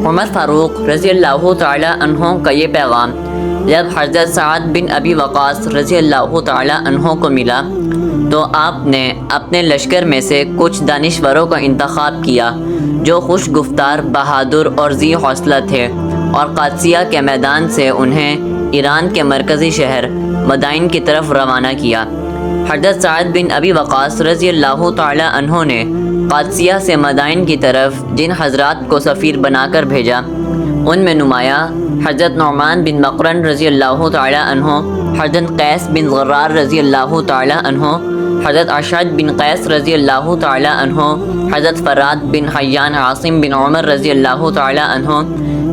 عمر فاروق رضی اللہ تعالی عنہ کا یہ پیغام جب حضرت سعد بن ابی وقاص رضی اللہ تعالی عنہ کو ملا تو آپ نے اپنے لشکر میں سے کچھ دانشوروں کا انتخاب کیا جو خوش گفتار، بہادر اور ذی حوصلہ تھے، اور قادسیہ کے میدان سے انہیں ایران کے مرکزی شہر مدائن کی طرف روانہ کیا۔ حضرت سعد بن ابی وقاص رضی اللہ تعالی عنہ نے قادسیہ سے مدائن کی طرف جن حضرات کو سفیر بنا کر بھیجا ان میں نمایاں حضرت نعمان بن مقرن رضی اللہ تعالی عنہ، حضرت قیس بن غرار رضی اللہ تعالی عنہ، حضرت اشعث بن قیس رضی اللہ تعالی عنہ، حضرت فراد بن حیان عاصم بن عمر رضی اللہ تعالی عنہ،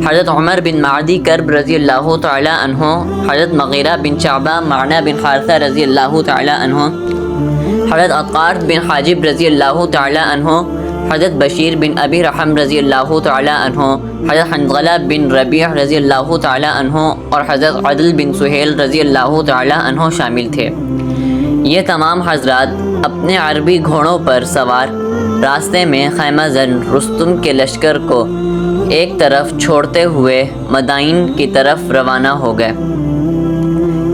حضرت عمر بن معدی کرب رضی اللہ تعالی عنہ، حضرت مغیرہ بن شعبہ معنی بن حارثہ رضی اللہ تعالی عنہ، حضرت عقار بن حاجب رضی اللہ تعالی عنہ، حضرت بشیر بن ابی رحم رضی اللہ تعالی عنہ، حضرت حنظلہ بن ربیع رضی اللہ تعالی عنہ اور حضرت عدل بن سہیل رضی اللہ تعالی عنہ شامل تھے۔ یہ تمام حضرات اپنے عربی گھوڑوں پر سوار راستے میں خیمہ زن رستم کے لشکر کو ایک طرف چھوڑتے ہوئے مدائن کی طرف روانہ ہو گئے۔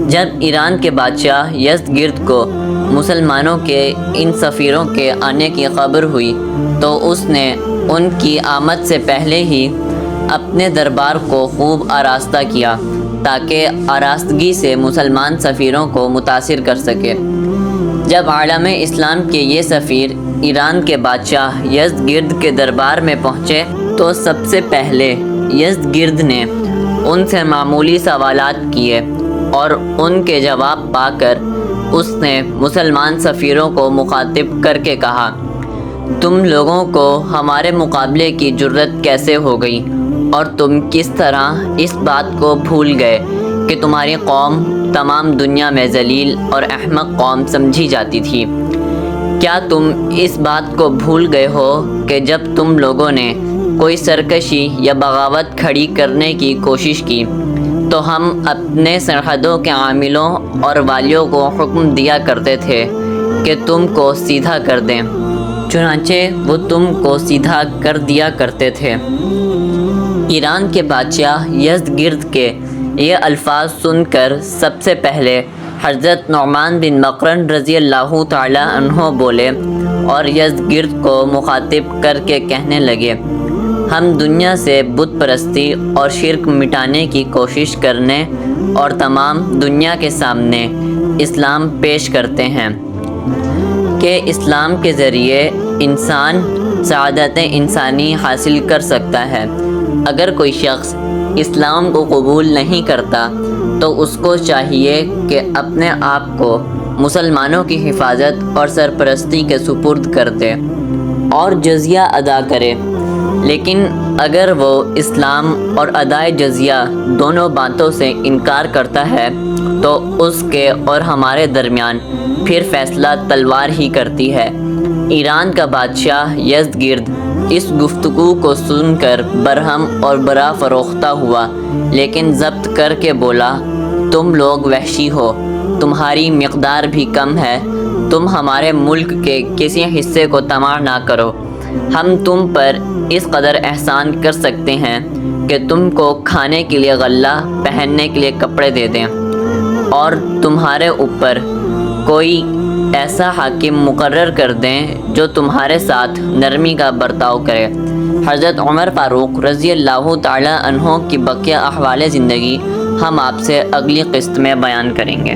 جب ایران کے بادشاہ یزدگرد کو مسلمانوں کے ان سفیروں کے آنے کی خبر ہوئی تو اس نے ان کی آمد سے پہلے ہی اپنے دربار کو خوب آراستہ کیا تاکہ آراستگی سے مسلمان سفیروں کو متاثر کر سکے۔ جب عالم اسلام کے یہ سفیر ایران کے بادشاہ یزدگرد کے دربار میں پہنچے تو سب سے پہلے یزدگرد نے ان سے معمولی سوالات کیے اور ان کے جواب پا کر اس نے مسلمان سفیروں کو مخاطب کر کے کہا، تم لوگوں کو ہمارے مقابلے کی جرت کیسے ہو گئی اور تم کس طرح اس بات کو بھول گئے کہ تمہاری قوم تمام دنیا میں ذلیل اور احمق قوم سمجھی جاتی تھی؟ کیا تم اس بات کو بھول گئے ہو کہ جب تم لوگوں نے کوئی سرکشی یا بغاوت کھڑی کرنے کی کوشش کی تو ہم اپنے سرحدوں کے عاملوں اور والیوں کو حکم دیا کرتے تھے کہ تم کو سیدھا کر دیں، چنانچہ وہ تم کو سیدھا کر دیا کرتے تھے۔ ایران کے بادشاہ یزدگرد کے یہ الفاظ سن کر سب سے پہلے حضرت نعمان بن مقرن رضی اللہ تعالی عنہ بولے اور یزدگرد کو مخاطب کر کے کہنے لگے، ہم دنیا سے بت پرستی اور شرک مٹانے کی کوشش کرنے اور تمام دنیا کے سامنے اسلام پیش کرتے ہیں کہ اسلام کے ذریعے انسان سعادت انسانی حاصل کر سکتا ہے۔ اگر کوئی شخص اسلام کو قبول نہیں کرتا تو اس کو چاہیے کہ اپنے آپ کو مسلمانوں کی حفاظت اور سرپرستی کے سپرد کر دے اور جزیہ ادا کرے، لیکن اگر وہ اسلام اور ادائے جزیہ دونوں باتوں سے انکار کرتا ہے تو اس کے اور ہمارے درمیان پھر فیصلہ تلوار ہی کرتی ہے۔ ایران کا بادشاہ یزدگرد اس گفتگو کو سن کر برہم اور برا فروختہ ہوا، لیکن ضبط کر کے بولا، تم لوگ وحشی ہو، تمہاری مقدار بھی کم ہے، تم ہمارے ملک کے کسی حصے کو طمع نہ کرو، ہم تم پر اس قدر احسان کر سکتے ہیں کہ تم کو کھانے کے لیے غلہ، پہننے کے لیے کپڑے دے دیں اور تمہارے اوپر کوئی ایسا حاکم مقرر کر دیں جو تمہارے ساتھ نرمی کا برتاؤ کرے۔ حضرت عمر فاروق رضی اللہ تعالی عنہ کی بقیہ احوال زندگی ہم آپ سے اگلی قسط میں بیان کریں گے۔